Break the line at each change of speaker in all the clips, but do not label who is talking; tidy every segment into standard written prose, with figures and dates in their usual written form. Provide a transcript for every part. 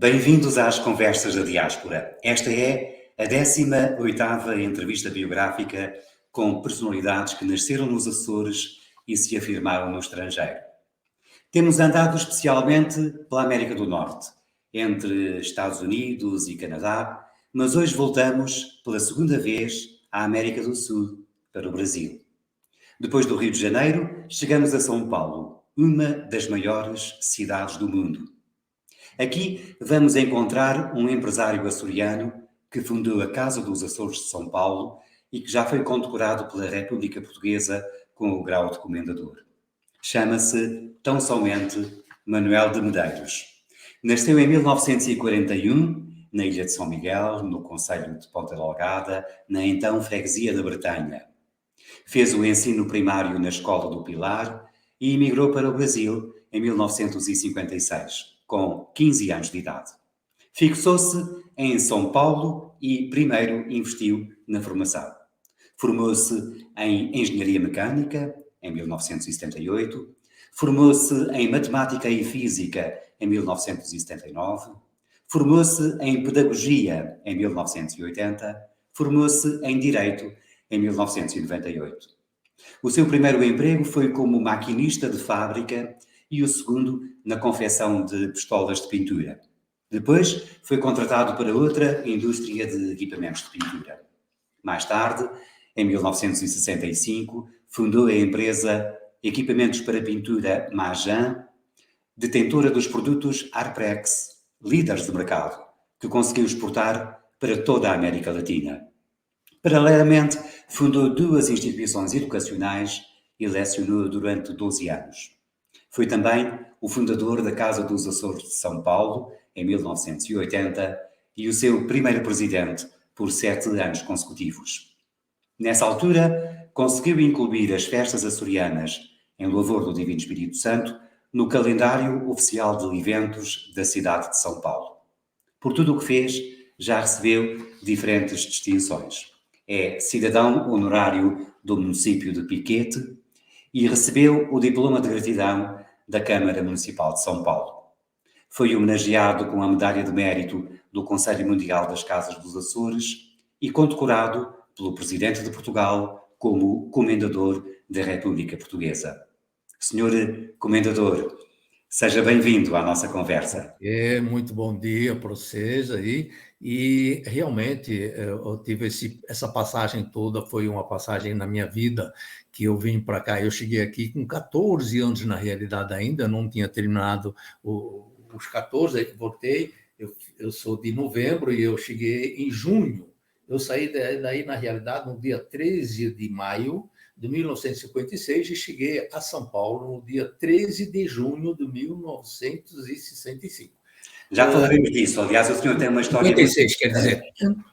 Bem-vindos às Conversas da Diáspora. Esta é a 18ª entrevista biográfica com personalidades que nasceram nos Açores e se afirmaram no estrangeiro. Temos andado especialmente pela América do Norte, entre Estados Unidos e Canadá, mas hoje voltamos pela segunda vez à América do Sul, para o Brasil. Depois do Rio de Janeiro, chegamos a São Paulo, uma das maiores cidades do mundo. Aqui vamos encontrar um empresário açoriano que fundou a Casa dos Açores de São Paulo e que já foi condecorado pela República Portuguesa com o grau de comendador. Chama-se, tão somente, Manuel de Medeiros. Nasceu em 1941, na Ilha de São Miguel, no concelho de Ponta Delgada, na então freguesia da Bretanha. Fez o ensino primário na Escola do Pilar e emigrou para o Brasil em 1956. Com 15 anos de idade. Fixou-se em São Paulo e primeiro investiu na formação. Formou-se em Engenharia Mecânica, em 1978, formou-se em Matemática e Física, em 1979, formou-se em Pedagogia, em 1980, formou-se em Direito, em 1998. O seu primeiro emprego foi como maquinista de fábrica e o segundo na confecção de pistolas de pintura. Depois foi contratado para outra indústria de equipamentos de pintura. Mais tarde, em 1965, fundou a empresa Equipamentos para Pintura Majan, detentora dos produtos Arprex, líderes de mercado, que conseguiu exportar para toda a América Latina. Paralelamente, fundou duas instituições educacionais e lecionou durante 12 anos. Foi também o fundador da Casa dos Açores de São Paulo, em 1980, e o seu primeiro presidente por 7 anos consecutivos. Nessa altura, conseguiu incluir as festas açorianas, em louvor do Divino Espírito Santo, no calendário oficial de eventos da cidade de São Paulo. Por tudo o que fez, já recebeu diferentes distinções. É cidadão honorário do município de Piquete e recebeu o diploma de gratidão da Câmara Municipal de São Paulo. Foi homenageado com a Medalha de Mérito do Conselho Mundial das Casas dos Açores e condecorado pelo Presidente de Portugal como Comendador da República Portuguesa. Senhor Comendador, seja bem-vindo à nossa conversa.
Muito bom dia para vocês aí. E realmente eu tive essa passagem toda, foi uma passagem na minha vida que eu vim para cá. Eu cheguei aqui com 14 anos, na realidade ainda, não tinha terminado os 14, aí voltei. Eu sou de novembro e eu cheguei em junho. Eu saí daí, na realidade, no dia 13 de maio de 1956 e cheguei a São Paulo no dia 13 de junho de 1965.
Já falaremos disso. Aliás, o senhor tem uma história...
56, quer dizer.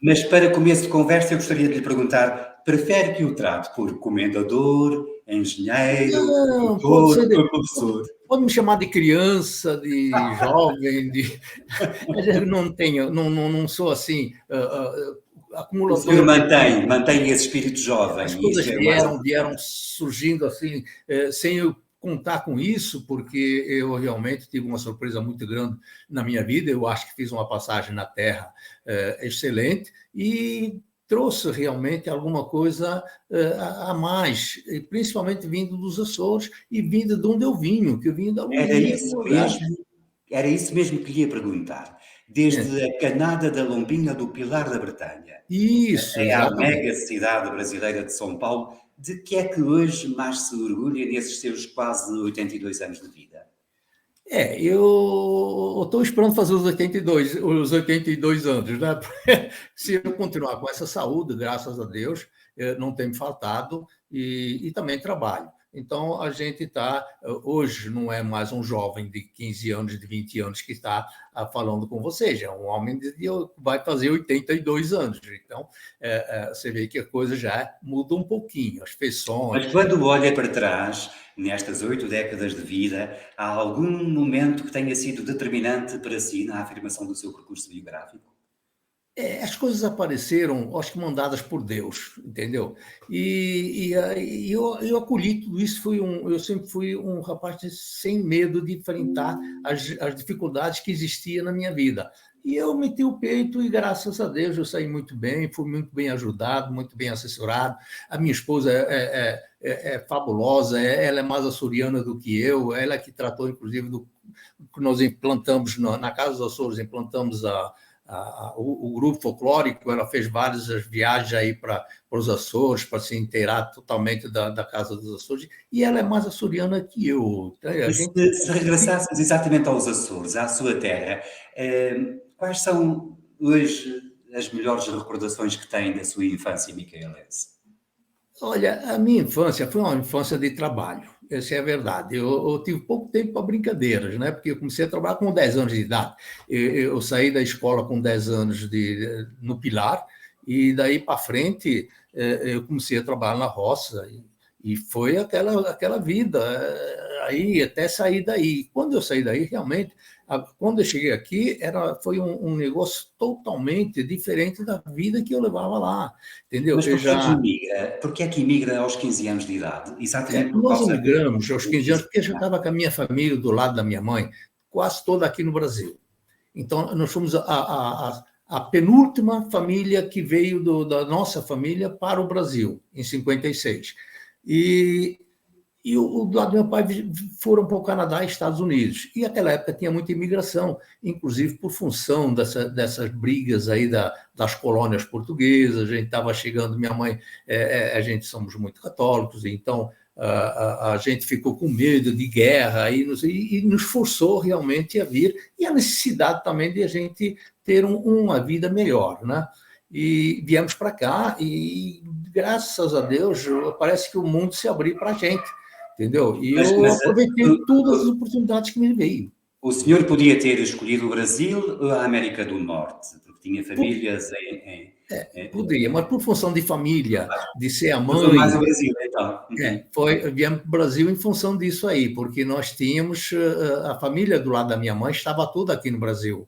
Mas para começo de conversa, eu gostaria de lhe perguntar, prefere que o trate por comendador, engenheiro, doutor, professor?
Pode me chamar de criança, de jovem, não sou assim... acumulador.
O senhor mantém esse espírito jovem.
As coisas vieram surgindo assim, sem eu contar com isso, porque eu realmente tive uma surpresa muito grande na minha vida. Eu acho que fiz uma passagem na Terra excelente e trouxe realmente alguma coisa a mais, principalmente vindo dos Açores e vindo de onde eu vim, que eu vim da Lombinha.
Era isso mesmo que lhe ia perguntar. Desde a Canada da Lombinha do Pilar da Bretanha.
Isso,
até à mega cidade brasileira de São Paulo, de que é que hoje mais se orgulha nesses seus quase 82 anos de vida?
Eu estou esperando fazer os 82 anos, né? Se eu continuar com essa saúde, graças a Deus, não tem me faltado e também trabalho. Então, a gente está, hoje não é mais um jovem de 15 anos, de 20 anos que está falando com vocês, é um homem que vai fazer 82 anos. Então, você vê que a coisa já muda um pouquinho, as feições.
Mas quando olha para trás, nestas 8 décadas de vida, há algum momento que tenha sido determinante para si na afirmação do seu percurso biográfico?
as coisas apareceram, acho que mandadas por Deus, entendeu? E eu acolhi tudo isso. Eu sempre fui um rapaz sem medo de enfrentar as dificuldades que existiam na minha vida. E eu meti o peito e, graças a Deus, eu saí muito bem, fui muito bem ajudado, muito bem assessorado. A minha esposa é fabulosa, ela é mais açoriana do que eu, ela é que tratou, inclusive, do que nós implantamos na Casa dos Açores, implantamos o grupo folclórico. Ela fez várias viagens aí para os Açores, para se inteirar totalmente da Casa dos Açores, e ela é mais açoriana que eu. A
E
gente...
se regressássemos exatamente aos Açores, à sua terra, quais são hoje as melhores recordações que tem da sua infância micaelense?
Olha, a minha infância foi uma infância de trabalho, essa é a verdade. Eu tive pouco tempo para brincadeiras, né? Porque eu comecei a trabalhar com 10 anos de idade. Eu saí da escola com 10 anos no Pilar, e daí para frente eu comecei a trabalhar na roça, e foi aquela vida, aí até sair daí. Quando eu saí daí, realmente, quando eu cheguei aqui, foi um negócio totalmente diferente da vida que eu levava lá, entendeu?
Mas
Eu
porquê é que
já
imigra? Porquê é que imigra aos 15 anos de idade? Exatamente por
Nós
causa
emigramos aos
do
15 anos, porque eu já
disciplinar.
estava com a minha família do lado da minha mãe, quase toda aqui no Brasil. Então, nós fomos a penúltima família que veio da nossa família para o Brasil, em 56. E do lado do meu pai foram para o Canadá e Estados Unidos. E naquela época tinha muita imigração, inclusive por função dessas brigas aí das colônias portuguesas. A gente estava chegando, minha mãe, a gente somos muito católicos, então a gente ficou com medo de guerra e nos forçou realmente a vir, e a necessidade também de a gente ter uma vida melhor, né? E viemos para cá e, graças a Deus, parece que o mundo se abriu para a gente, entendeu? E
Mas,
eu
mas
aproveitei todas as oportunidades que me veio.
o senhor podia ter escolhido o Brasil ou a América do Norte, porque tinha
Por,
famílias
Poderia, mas por função de família, de ser a
Gostou mais o
mãe,
Brasil, então. Uhum.
viemos para o Brasil em função disso aí, porque nós tínhamos, a família do lado da minha mãe estava toda aqui no Brasil,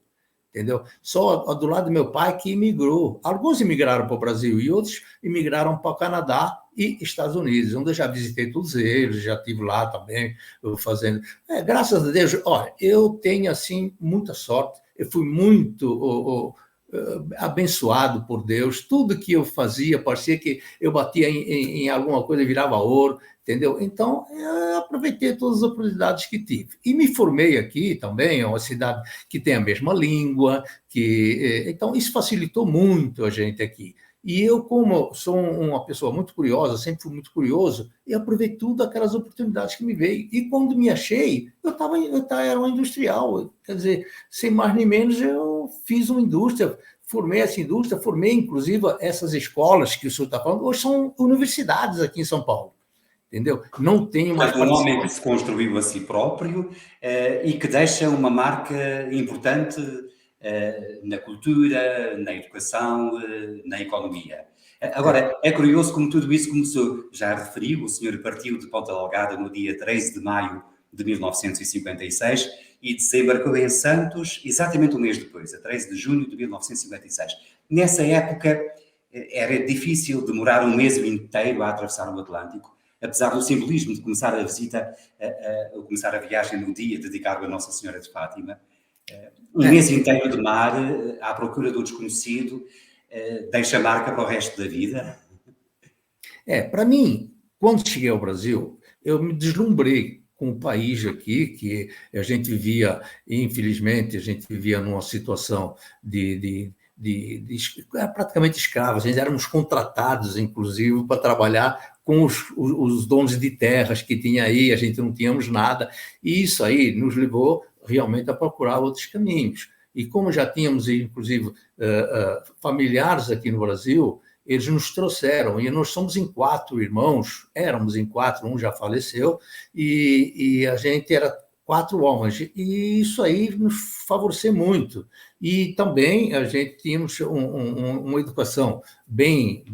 entendeu? Só do lado do meu pai que imigrou. Alguns imigraram para o Brasil e outros imigraram para o Canadá e Estados Unidos, onde eu já visitei todos eles, já estive lá também fazendo. Graças a Deus, olha, eu tenho assim muita sorte. Eu fui muito abençoado por Deus. Tudo que eu fazia parecia que eu batia em alguma coisa e virava ouro, entendeu? Então, eu aproveitei todas as oportunidades que tive. E me formei aqui também, é uma cidade que tem a mesma língua, então isso facilitou muito a gente aqui. E eu, como sou uma pessoa muito curiosa, sempre fui muito curioso, e aproveitei todas aquelas oportunidades que me veio. E quando me achei, era um industrial, quer dizer, sem mais nem menos, eu fiz uma indústria, formei essa indústria, formei, inclusive, essas escolas que o senhor está falando, hoje são universidades aqui em São Paulo, entendeu? Não tenho mais
Portanto, um homem que
participação.
se construiu a si próprio e que deixa uma marca importante na cultura, na educação, na economia. Agora, é curioso como tudo isso começou. Já referiu, o senhor partiu de Ponta Delgada no dia 13 de maio de 1956 e desembarcou em Santos exatamente um mês depois, a 13 de junho de 1956. Nessa época, era difícil demorar um mês inteiro a atravessar o Atlântico, apesar do simbolismo de começar a visita, começar a viagem no dia dedicado a Nossa Senhora de Fátima. Um mês inteiro de mar, à procura do desconhecido, deixa marca para o resto da vida.
Para mim, quando cheguei ao Brasil, eu me deslumbrei com o país aqui, que a gente vivia, infelizmente, a gente vivia numa situação praticamente escravos. Nós éramos contratados, inclusive, para trabalhar com os donos de terras que tinha aí, a gente não tínhamos nada, e isso aí nos levou realmente a procurar outros caminhos. E como já tínhamos, inclusive, familiares aqui no Brasil, eles nos trouxeram, e nós somos em 4 irmãos, éramos em 4, um já faleceu, e a gente era 4 homens, e isso aí nos favoreceu muito. E também a gente tínhamos uma educação bem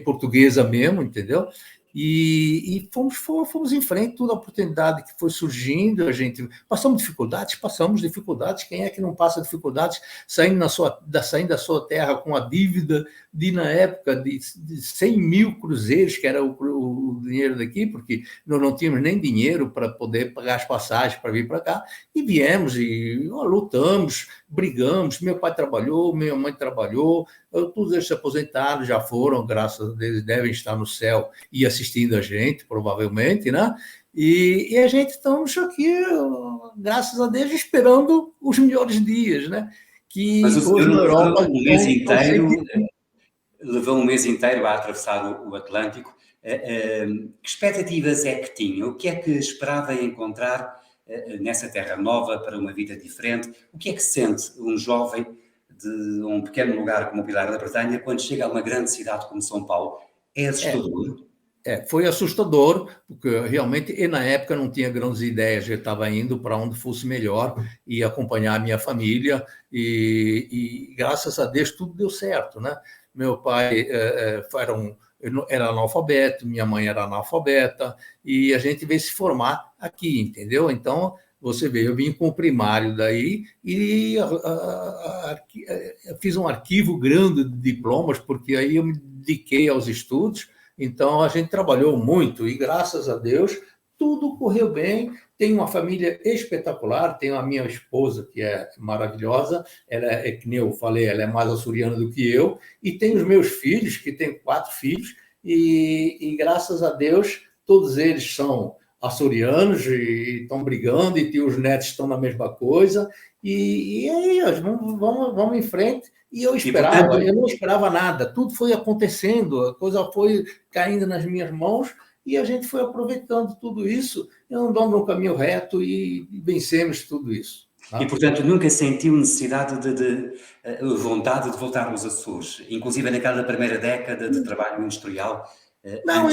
portuguesa mesmo, entendeu? E fomos em frente, toda a oportunidade que foi surgindo, a gente passamos dificuldades, quem é que não passa dificuldades saindo da sua terra com a dívida na época, de 100 mil cruzeiros, que era o dinheiro daqui, porque nós não tínhamos nem dinheiro para poder pagar as passagens para vir para cá, e viemos e lutamos, brigamos, meu pai trabalhou, minha mãe trabalhou, todos eles se aposentaram, já foram, graças a Deus, devem estar no céu e assistindo a gente, provavelmente, né? E a gente estamos aqui, graças a Deus, esperando os melhores dias, né?
Mas
Que
o senhor
hoje na Europa
levou um mês inteiro a atravessar o Atlântico. Que expectativas é que tinha? O que é que esperava encontrar nessa terra nova para uma vida diferente? O que é que sente um jovem de um pequeno lugar como o Pilar da Bretanha quando chega a uma grande cidade como São Paulo? É assustador?
Foi assustador, porque realmente, e na época não tinha grandes ideias, eu estava indo para onde fosse melhor e acompanhar a minha família, e graças a Deus tudo deu certo, né? Meu pai era analfabeto, minha mãe era analfabeta, e a gente veio se formar aqui, entendeu? Então, você vê, eu vim com o primário daí e fiz um arquivo grande de diplomas, porque aí eu me dediquei aos estudos. Então, a gente trabalhou muito e, graças a Deus, tudo correu bem. Tenho uma família espetacular, tenho a minha esposa, que é maravilhosa, ela é, que nem eu falei, ela é mais açoriana do que eu, e tenho os meus filhos, que tenho 4 filhos, e graças a Deus, todos eles são açorianos e estão brigando, e os netos estão na mesma coisa, e aí, vamos em frente. E eu não esperava nada, tudo foi acontecendo, a coisa foi caindo nas minhas mãos e a gente foi aproveitando tudo isso, e andando no caminho reto e vencemos tudo isso.
E, portanto, nunca sentiu necessidade vontade de voltar aos Açores, inclusive naquela primeira década de trabalho industrial?
Não,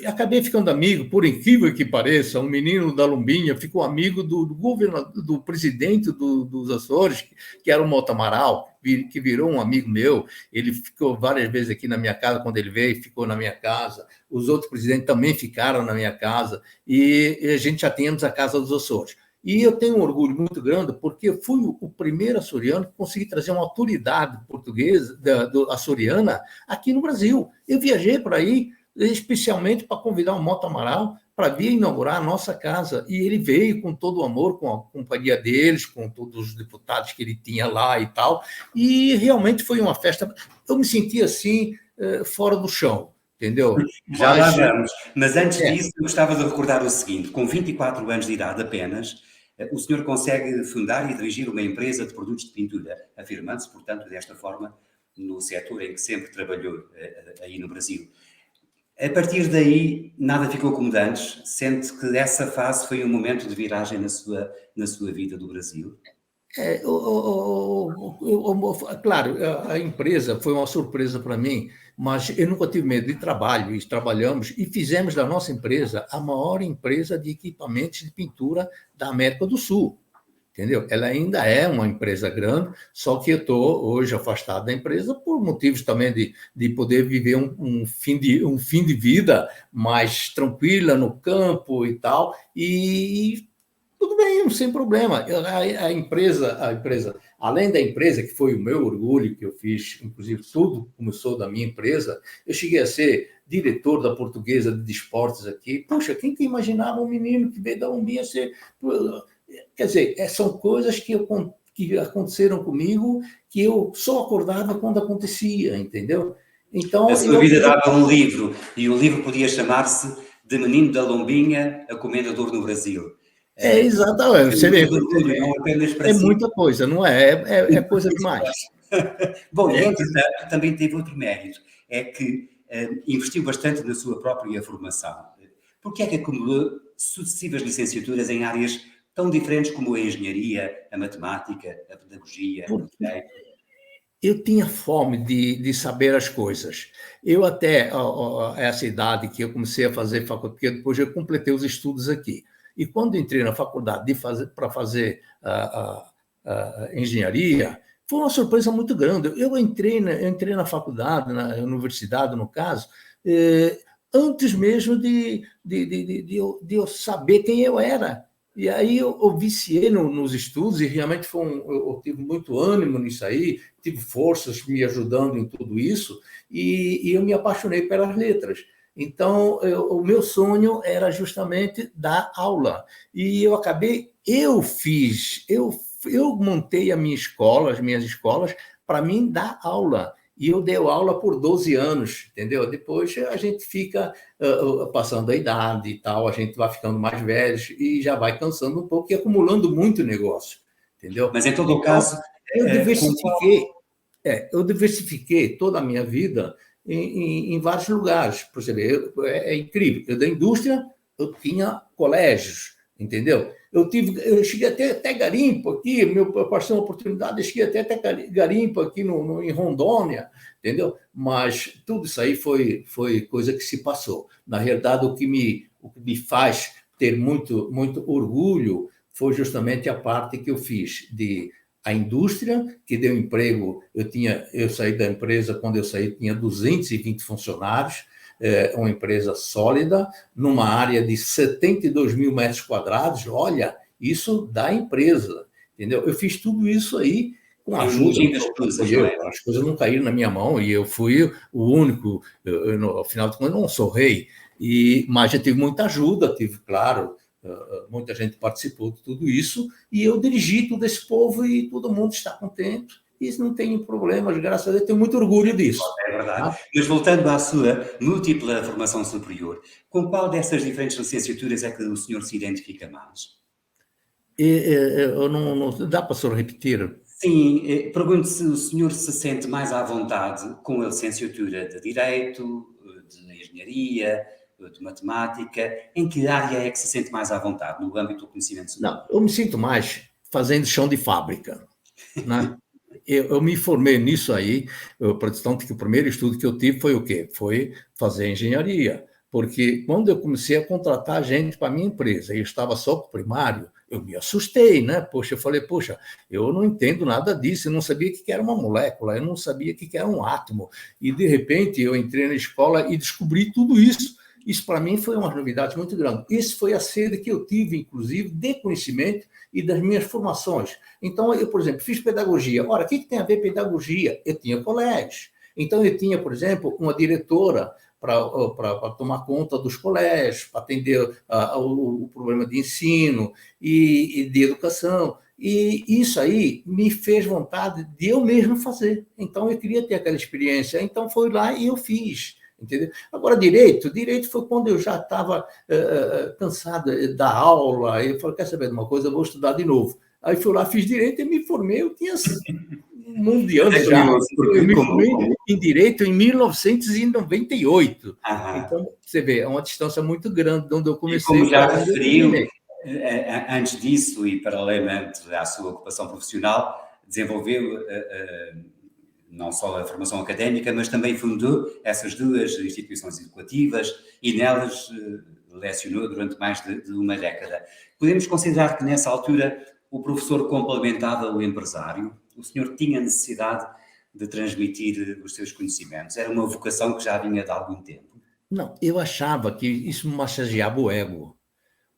acabei ficando amigo, por incrível que pareça, um menino da Lombinha ficou amigo do presidente dos Açores, que era o Mota Amaral, que virou um amigo meu. Ele ficou várias vezes aqui na minha casa, quando ele veio, ficou na minha casa. Os outros presidentes também ficaram na minha casa, e a gente já tínhamos a Casa dos Açores. E eu tenho um orgulho muito grande, porque eu fui o primeiro açoriano que consegui trazer uma autoridade portuguesa, açoriana, aqui no Brasil. Eu viajei por aí, especialmente para convidar o Mota Amaral para vir inaugurar a nossa casa. E ele veio com todo o amor, com a companhia deles, com todos os deputados que ele tinha lá e tal. E realmente foi uma festa. Eu me senti assim, fora do chão. Entendeu?
Já lá vamos. Mas antes disso, eu gostava de recordar o seguinte: com 24 anos de idade apenas, o senhor consegue fundar e dirigir uma empresa de produtos de pintura, afirmando-se, portanto, desta forma, no setor em que sempre trabalhou aí no Brasil. A partir daí, nada ficou como antes? Sente que essa fase foi um momento de viragem na sua vida do Brasil?
Claro, a empresa foi uma surpresa para mim, mas eu nunca tive medo de trabalho, e trabalhamos e fizemos da nossa empresa a maior empresa de equipamentos de pintura da América do Sul, entendeu? Ela ainda é uma empresa grande, só que eu estou hoje afastado da empresa por motivos também de poder viver um fim de vida mais tranquila no campo e tal, e tudo bem, sem problema. A empresa, além da empresa, que foi o meu orgulho, que eu fiz, inclusive tudo começou da minha empresa, eu cheguei a ser diretor da Portuguesa de Desportos aqui. Poxa, quem que imaginava um menino que veio da Lombinha ser... Quer dizer, são coisas que aconteceram comigo, que eu só acordava quando acontecia, entendeu? Então,
a sua vida dava um livro, e o livro podia chamar-se De Menino da Lombinha a Comendador no Brasil.
Exatamente. Você vê,
não apenas para
é
si.
muita coisa, não é? É coisa demais.
Bom, e entretanto, também teve outro mérito, é que investiu bastante na sua própria formação. Por que é que acumulou sucessivas licenciaturas em áreas tão diferentes como a engenharia, a matemática, a pedagogia?
Eu tinha fome de saber as coisas. Eu até essa idade que eu comecei a fazer faculdade, porque depois eu completei os estudos aqui. E quando entrei na faculdade para fazer a engenharia, foi uma surpresa muito grande. Eu entrei na faculdade, na universidade, no caso, antes mesmo de eu saber quem eu era. E aí eu viciei nos estudos e realmente eu tive muito ânimo nisso aí, tive forças me ajudando em tudo isso, e eu me apaixonei pelas letras. Então, o meu sonho era justamente dar aula. E eu montei a minha escola, as minhas escolas, para mim dar aula. E eu dei aula por 12 anos, entendeu? Depois a gente fica passando a idade e tal, a gente vai ficando mais velho e já vai cansando um pouco e acumulando muito negócio, entendeu?
Mas em todo o
Então,
caso,
eu
com
diversifiquei, eu diversifiquei toda a minha vida em vários lugares. Por exemplo, é incrível. Eu da indústria, eu tinha colégios, entendeu? Eu cheguei até garimpo aqui, meu passou uma oportunidade, eu cheguei até garimpo aqui em Rondônia, entendeu? Mas tudo isso aí foi coisa que se passou. Na realidade, o que me faz ter muito, muito orgulho foi justamente a parte que eu fiz de a indústria, que deu emprego. Eu saí da empresa, quando eu saí, tinha 220 funcionários, uma empresa sólida, numa área de 72 mil metros quadrados. Olha, isso dá empresa, entendeu? Eu fiz tudo isso aí com
a
ajuda,
origem das coisas, não é?
as coisas não caíram na minha mão e eu fui o único, ao final de contas, eu não sou rei, mas eu tive muita ajuda, tive, claro, muita gente participou de tudo isso, e eu dirigi todo esse povo e todo mundo está contente. Isso não tem problemas, graças a Deus, tenho muito orgulho disso.
É verdade.
Tá?
Mas voltando à sua múltipla formação superior, com qual dessas diferentes licenciaturas é que o senhor se identifica mais?
Eu não dá para só repetir?
Sim, pergunto se o senhor se sente mais à vontade com a licenciatura de Direito, de Engenharia, de Matemática. Em que área é que se sente mais à vontade, no âmbito do conhecimento superior?
Não, eu me sinto mais fazendo chão de fábrica, né? Eu me formei nisso aí, tanto que o primeiro estudo que eu tive foi o quê? Foi fazer engenharia, porque quando eu comecei a contratar gente para a minha empresa e eu estava só com o primário, eu me assustei, né? Poxa, eu falei, poxa, eu não entendo nada disso, eu não sabia o que era uma molécula, eu não sabia o que era um átomo, e de repente eu entrei na escola e descobri tudo isso. Isso para mim foi uma novidade muito grande. Isso foi a sede que eu tive, inclusive, de conhecimento e das minhas formações. Então, eu, por exemplo, fiz pedagogia. Ora, o que tem a ver pedagogia? Eu tinha colégios. Então, eu tinha, por exemplo, uma diretora para tomar conta dos colégios, para atender o problema de ensino e de educação. E isso aí me fez vontade de eu mesmo fazer. Então, eu queria ter aquela experiência. Então, foi lá e eu fiz. Entendeu? Agora, direito foi quando eu já estava cansado da aula, eu falei, quer saber de uma coisa, eu vou estudar de novo. Aí fui lá, fiz direito e me formei, eu tinha um mundo de anos já. Eu me formei em direito em 1998. Então, você vê, é uma distância muito grande de onde eu comecei.
E como já referiu, antes disso e paralelamente à sua ocupação profissional, desenvolveu não só a formação académica, mas também fundou essas duas instituições educativas e nelas lecionou durante mais de uma década. Podemos considerar que nessa altura o professor complementava o empresário? O senhor tinha necessidade de transmitir os seus conhecimentos? Era uma vocação que já vinha de algum tempo?
Não, eu achava que isso massageava o ego.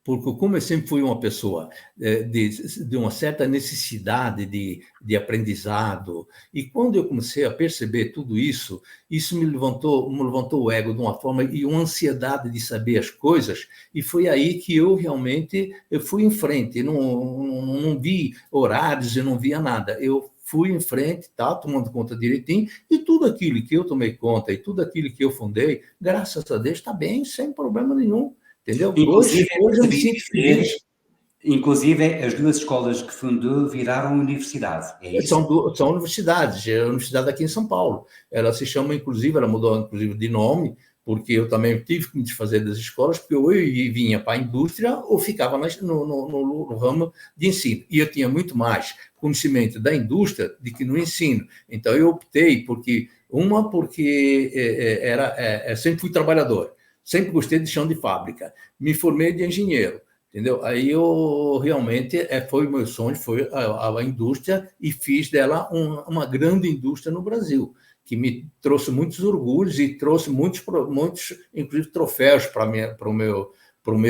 Porque como eu sempre fui uma pessoa de uma certa necessidade de aprendizado, e quando eu comecei a perceber tudo isso, isso me levantou o ego de uma forma e uma ansiedade de saber as coisas, e foi aí que eu realmente fui em frente, não vi horários, eu não via nada, eu fui em frente, tá, tomando conta direitinho, e tudo aquilo que eu tomei conta, e tudo aquilo que eu fundei, graças a Deus, está bem, sem problema nenhum. Entendeu? Hoje eu me sinto feliz.
Inclusive, as duas escolas que fundou viraram universidade, é isso?
São universidades, é a universidade aqui em São Paulo. Ela se chama, inclusive, ela mudou inclusive de nome, porque eu também tive que me desfazer das escolas, porque eu vinha para a indústria ou ficava no ramo de ensino. E eu tinha muito mais conhecimento da indústria do que no ensino. Então, eu optei porque sempre fui trabalhador. Sempre gostei de chão de fábrica. Me formei de engenheiro, entendeu? Aí eu realmente, foi o meu sonho, foi a indústria, e fiz dela uma grande indústria no Brasil, que me trouxe muitos orgulhos e trouxe muitos inclusive, troféus para o meu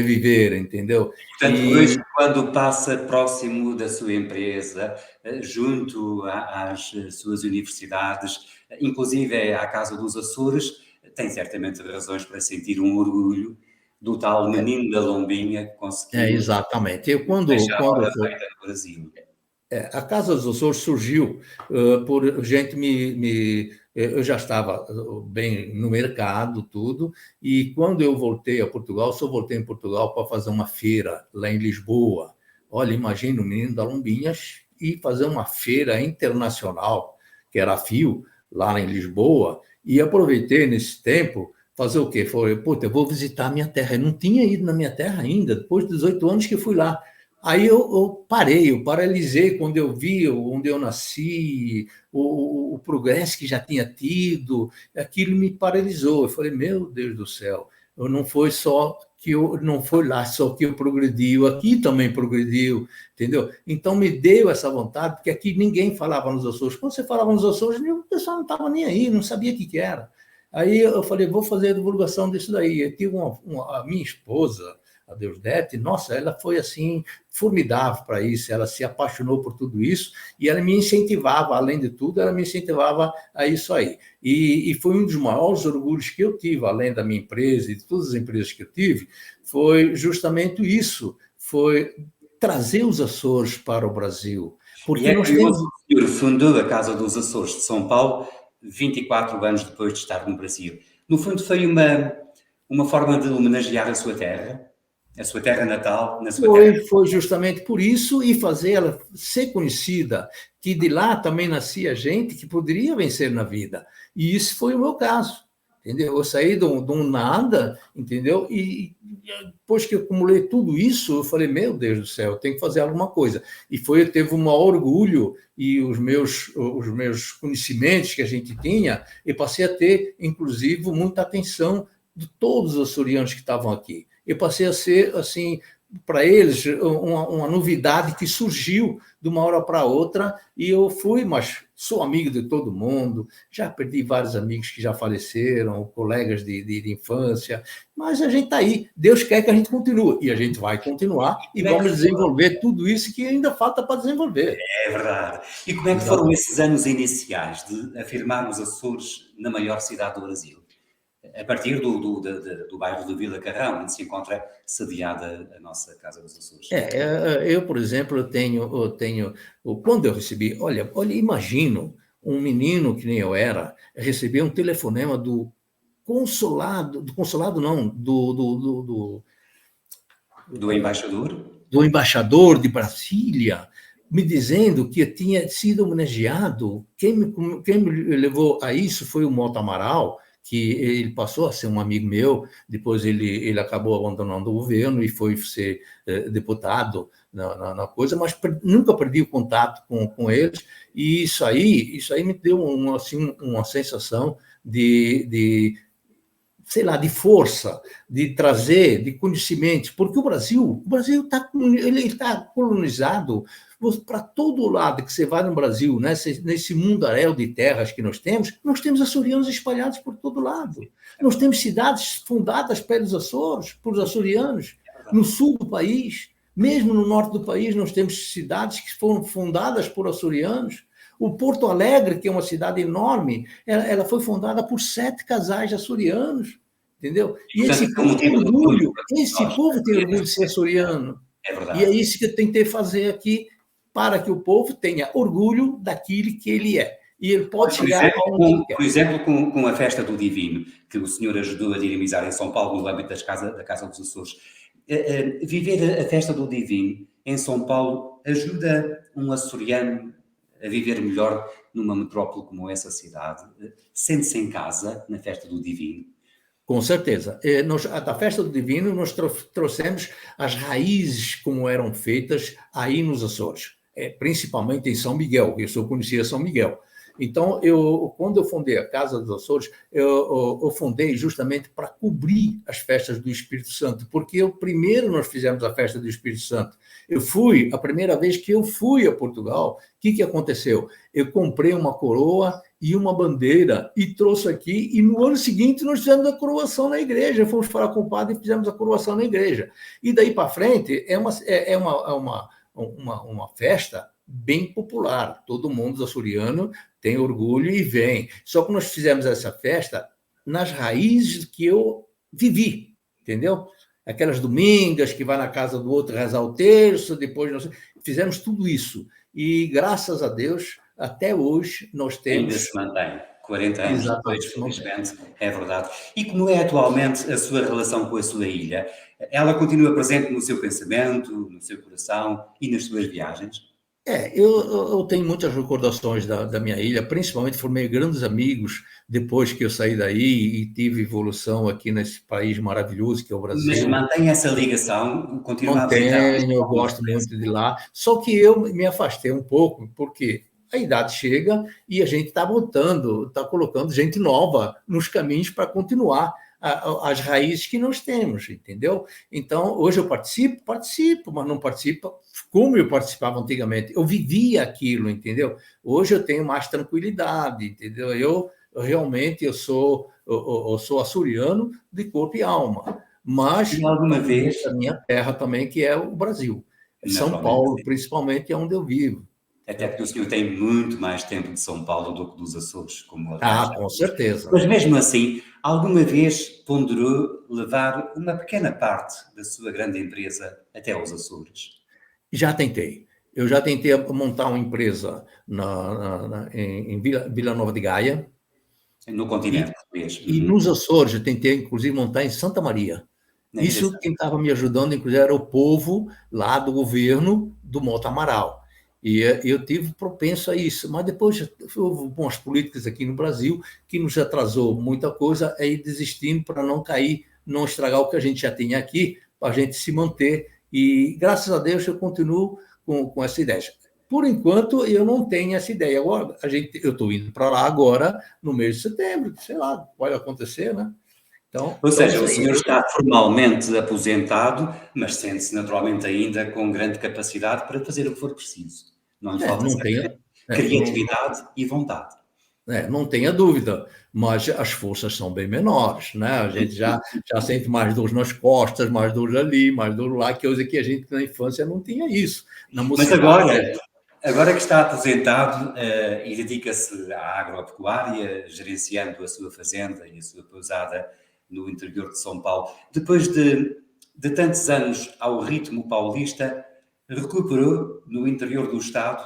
viver, entendeu?
Portanto, hoje, quando passa próximo da sua empresa, junto às suas universidades, inclusive à Casa dos Açores, tem certamente razões para sentir um orgulho do tal menino da Lombinha que conseguiu
Exatamente.
deixar a hora feita no Brasil.
A Casa dos Açores surgiu por gente eu já estava bem no mercado, tudo, e quando eu voltei a Portugal, só voltei em Portugal para fazer uma feira lá em Lisboa. Olha, imagina o menino da Lombinhas e fazer uma feira internacional, que era a FIO, lá em Lisboa, e aproveitei nesse tempo fazer o quê? Falei, puta, eu vou visitar a minha terra. Eu não tinha ido na minha terra ainda, depois de 18 anos que fui lá. Aí eu parei, eu paralisei quando eu vi onde eu nasci, o progresso que já tinha tido, aquilo me paralisou. Eu falei, meu Deus do céu, não foi só que não foi lá só que eu progrediu, aqui também progrediu, entendeu? Então me deu essa vontade, porque aqui ninguém falava nos Açores. Quando você falava nos Açores, o pessoal não estava nem aí, não sabia o que era. Aí eu falei, vou fazer a divulgação disso daí. Eu tive a minha esposa, a Deusdete, nossa, ela foi assim formidável para isso, ela se apaixonou por tudo isso e ela me incentivava, além de tudo, ela me incentivava a isso aí. E foi um dos maiores orgulhos que eu tive, além da minha empresa e de todas as empresas que eu tive, foi justamente isso, foi trazer os Açores para o Brasil.
Porque é curioso, o senhor fundou a Casa dos Açores de São Paulo 24 anos depois de estar no Brasil. No fundo, foi uma forma de homenagear a sua terra natal, na sua terra.
Foi justamente por isso e fazer ela ser conhecida, que de lá também nascia gente que poderia vencer na vida. E isso foi o meu caso, entendeu? Eu saí de um nada, entendeu? E depois que eu acumulei tudo isso, eu falei, meu Deus do céu, eu tenho que fazer alguma coisa. E eu teve um maior orgulho e os meus conhecimentos que a gente tinha, eu passei a ter, inclusive, muita atenção de todos os açorianos que estavam aqui. Eu passei a ser, assim, para eles, uma novidade que surgiu de uma hora para outra, e eu fui, mas sou amigo de todo mundo, já perdi vários amigos que já faleceram, colegas de infância, mas a gente está aí, Deus quer que a gente continue, e a gente vai continuar, e vamos desenvolver tudo isso que ainda falta para desenvolver.
É verdade. E como é que foram esses anos iniciais de afirmar os Açores na maior cidade do Brasil? A partir do bairro de Vila Carrão, onde se encontra sediada a nossa Casa dos Açores.
Eu, por exemplo, quando eu recebi, olha, imagino um menino que nem eu era, receber um telefonema do consulado não,
do embaixador?
Do embaixador de Brasília, me dizendo que eu tinha sido homenageado. Quem me levou a isso foi o Mota Amaral, que ele passou a ser um amigo meu, depois ele acabou abandonando o governo e foi ser deputado na coisa, mas nunca perdi o contato com eles, e isso aí me deu uma sensação sei lá, de força, de trazer, de conhecimento, porque o Brasil está colonizado para todo lado que você vai no Brasil, né? Nesse mundaréu de terras que nós temos açorianos espalhados por todo lado. Nós temos cidades fundadas pelos Açores, por açorianos, no sul do país, mesmo no norte do país, nós temos cidades que foram fundadas por açorianos. O Porto Alegre, que é uma cidade enorme, ela foi fundada por 7 casais açorianos, entendeu? E esse povo tem orgulho de ser açoriano.
É verdade.
E é isso que eu tentei fazer aqui, para que o povo tenha orgulho daquilo que ele é. E ele pode chegar aonde ele quer.
Por exemplo, com a Festa do Divino, que o senhor ajudou a dinamizar em São Paulo, no âmbito da Casa dos Açores. Viver a Festa do Divino em São Paulo ajuda um açoriano a viver melhor numa metrópole como essa cidade? Sente-se em casa na Festa do Divino?
Com certeza. Da Festa do Divino, nós trouxemos as raízes como eram feitas aí nos Açores, principalmente em São Miguel, eu conhecia São Miguel. Então, quando eu fundei a Casa dos Açores, eu fundei justamente para cobrir as festas do Espírito Santo, porque primeiro nós fizemos a festa do Espírito Santo. A primeira vez que eu fui a Portugal, o que aconteceu? Eu comprei uma coroa e uma bandeira e trouxe aqui, e no ano seguinte nós fizemos a coroação na igreja, fomos falar com o padre e fizemos a coroação na igreja. E daí para frente uma festa bem popular, todo mundo açoriano tem orgulho e vem. Só que nós fizemos essa festa nas raízes que eu vivi, entendeu? Aquelas domingas que vai na casa do outro rezar o terço, depois nós fizemos tudo isso. E, graças a Deus, até hoje nós temos...
Ainda se mantém. 40 anos depois,
Exatamente.
felizmente, é verdade. E como é atualmente a sua relação com a sua ilha? Ela continua presente no seu pensamento, no seu coração e nas suas viagens?
Eu tenho muitas recordações da minha ilha, principalmente formei grandes amigos depois que eu saí daí e tive evolução aqui nesse país maravilhoso que é o
Mas
Brasil.
mantém essa ligação? Continua a visitar?
Mantenho, eu gosto muito de lá. Só que eu me afastei um pouco, porque a idade chega e a gente está voltando, está colocando gente nova nos caminhos para continuar as raízes que nós temos, entendeu? Então, hoje eu participo, mas não participo como eu participava antigamente. Eu vivia aquilo, entendeu? Hoje eu tenho mais tranquilidade, entendeu? Eu realmente eu sou açoriano de corpo e alma, mas
E alguma vez,
a minha terra também, que é o Brasil. São Paulo, principalmente, é onde eu vivo.
até porque o senhor tem muito mais tempo de São Paulo do que dos Açores, como aliás já
Com
disse.
certeza.
Mas mesmo assim, alguma vez ponderou levar uma pequena parte da sua grande empresa até aos Açores?
Já tentei. Eu já tentei montar uma empresa em Vila Nova de Gaia.
No continente português.
E nos Açores, eu tentei, inclusive, montar em Santa Maria. Isso quem estava me ajudando, inclusive, era o povo lá do governo do Monte Amaral. E eu tive propenso a isso. Mas depois houve umas políticas aqui no Brasil que nos atrasou muita coisa, aí desistimos para não cair, não estragar o que a gente já tinha aqui, para a gente se manter. E, graças a Deus, eu continuo com essa ideia. Por enquanto, eu não tenho essa ideia. Agora, eu estou indo para lá agora, no mês de setembro, sei lá, pode acontecer, né? Então,
ou seja, o senhor está formalmente aposentado, mas sente-se naturalmente ainda com grande capacidade para fazer o que for preciso. Não lhe falta criatividade e vontade.
Não tenha dúvida, mas as forças são bem menores, né? A gente já sente mais dor nas costas, mais dor ali, mais dor lá, que coisa que a gente na infância não tinha isso.
Mas agora que está aposentado e dedica-se à agropecuária, gerenciando a sua fazenda e a sua pousada no interior de São Paulo, depois de tantos anos ao ritmo paulista, recuperou no interior do Estado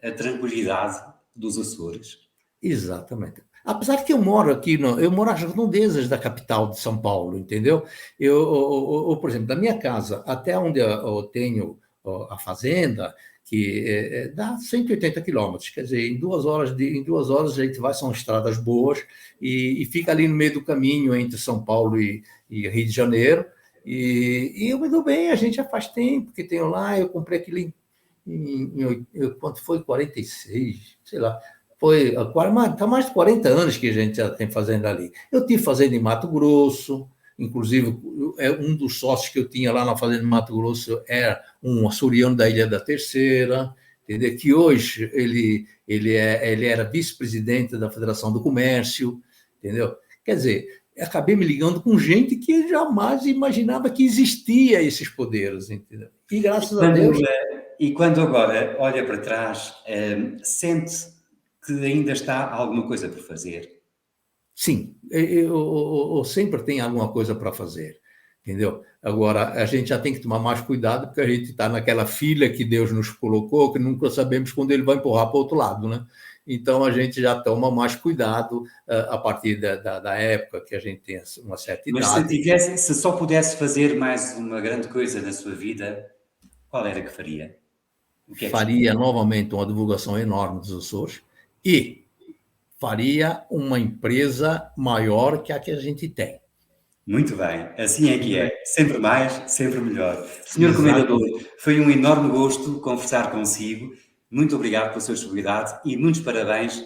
a tranquilidade dos Açores?
Exatamente. Apesar que eu moro aqui, eu moro às redondezas da capital de São Paulo, entendeu? Por exemplo, da minha casa até onde eu tenho a fazenda, que dá 180 quilômetros, quer dizer, em 2 horas a gente vai, são estradas boas, e fica ali no meio do caminho entre São Paulo e Rio de Janeiro, e eu me dou bem, a gente já faz tempo que tenho lá, eu comprei aquilo quanto foi? 46, sei lá, está mais de 40 anos que a gente já tem fazenda ali. Eu tive fazenda em Mato Grosso, inclusive um dos sócios que eu tinha lá na fazenda de Mato Grosso era um açoriano da Ilha da Terceira, entendeu? Que hoje ele era vice-presidente da Federação do Comércio, entendeu? Quer dizer, acabei me ligando com gente que jamais imaginava que existia esses poderes, entendeu? E graças a Deus...
E quando agora olha para trás, sente que ainda está alguma coisa por fazer?
Sim, eu sempre tenho alguma coisa para fazer, entendeu? Agora, a gente já tem que tomar mais cuidado, porque a gente está naquela fila que Deus nos colocou, que nunca sabemos quando ele vai empurrar para o outro lado, né? Então, a gente já toma mais cuidado a partir da época que a gente tem uma certa idade.
Mas se só pudesse fazer mais uma grande coisa na sua vida, qual era que faria?
Faria novamente uma divulgação enorme dos Açores e faria uma empresa maior que a que a gente tem.
Muito bem, assim é que é. Sempre mais, sempre melhor. Senhor Comendador, foi um enorme gosto conversar consigo. Muito obrigado pela sua disponibilidade e muitos parabéns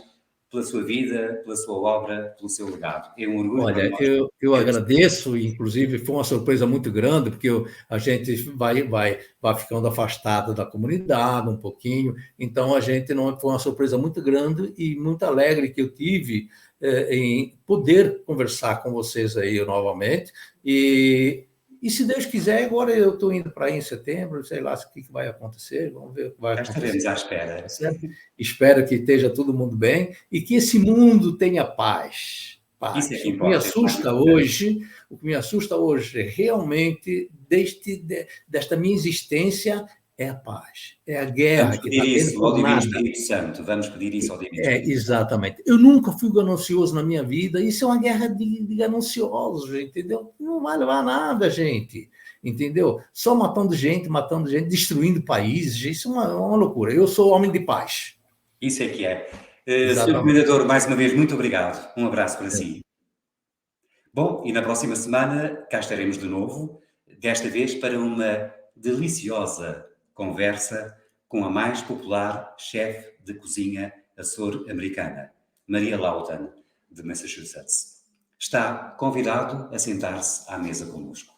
pela sua vida, pela sua obra, pelo seu legado. É um orgulho para
Olha,
nós.
eu agradeço, inclusive foi uma surpresa muito grande, porque a gente vai ficando afastado da comunidade um pouquinho, então a gente não foi uma surpresa muito grande e muito alegre que eu tive em poder conversar com vocês aí novamente, e se Deus quiser, agora eu estou indo para aí em setembro, sei lá o que vai acontecer, vamos ver o que vai
Já estaremos
acontecer.
à
Tá
espera.
certo? Espero que esteja todo mundo bem e que esse mundo tenha paz.
Isso é
Paz.
que importa, é o mais importante.
O que me assusta hoje realmente desta minha existência é a paz, é a guerra
Vamos
que
pedir
está tendo
isso ao
por
Divino
nada.
Espírito Santo. Vamos pedir isso ao Divino
É,
Espírito Santo.
exatamente. Eu nunca fui ganancioso na minha vida. Isso é uma guerra de gananciosos, entendeu? Não vai levar a nada, gente. Entendeu? Só matando gente, destruindo países. Isso é uma loucura. Eu sou homem de paz.
Isso é que é. Senhor
Exatamente.
Comendador, mais uma vez, muito obrigado. Um abraço para si. Bom, e na próxima semana cá estaremos de novo, desta vez para uma deliciosa conversa com a mais popular chefe de cozinha açor-americana, Maria Lawton, de Massachusetts. Está convidado a sentar-se à mesa connosco.